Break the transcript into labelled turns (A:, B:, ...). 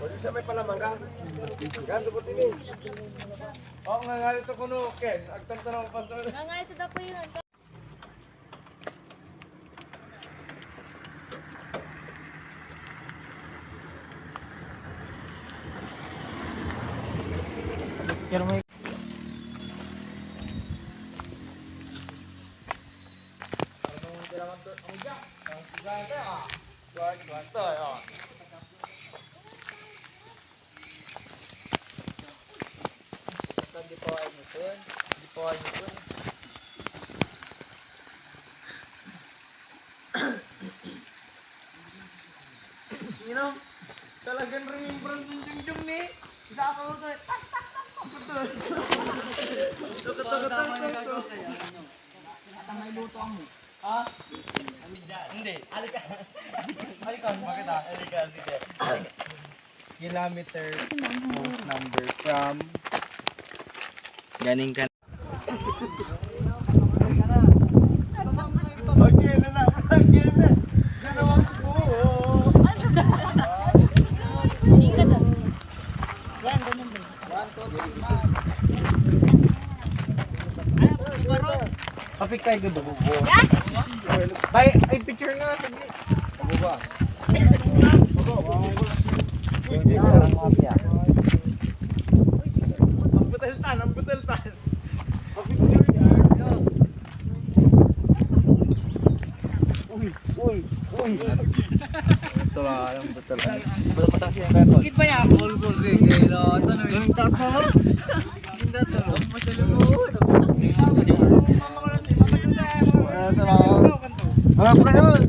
A: Pwede siya may palamangga. Ganto po tini. Oo, nga nga ito kuno, Ken. Agtantanong ko pastor.
B: Nga nga ito daw po yun.
A: Pero may you know, talagang remembrance yung jungjung ni. Isa ako ito eh. Tak, tak, tak, tak. Tugot. At may luto ang mo. Ha? Hindi. Halika. Halika. Bakit ha? Halika. Sige. Kilometer post number from ganing ka. Okay na. Dalawang po.
B: Ika doon. Yan, ganun din. 1, 2, 3.
A: Kapit tayo ganda po.
B: Yan!
A: Ay, picture nga. Sige. Ako ba? Ang butaltan. Uy. Ito lang, ang butaltan. Butaltan siya kayo. Bakit ba yan? Bulbul, gila. Tanong. Yung tatalo. Yung tatalo. Masalimut. Wala ko na yun.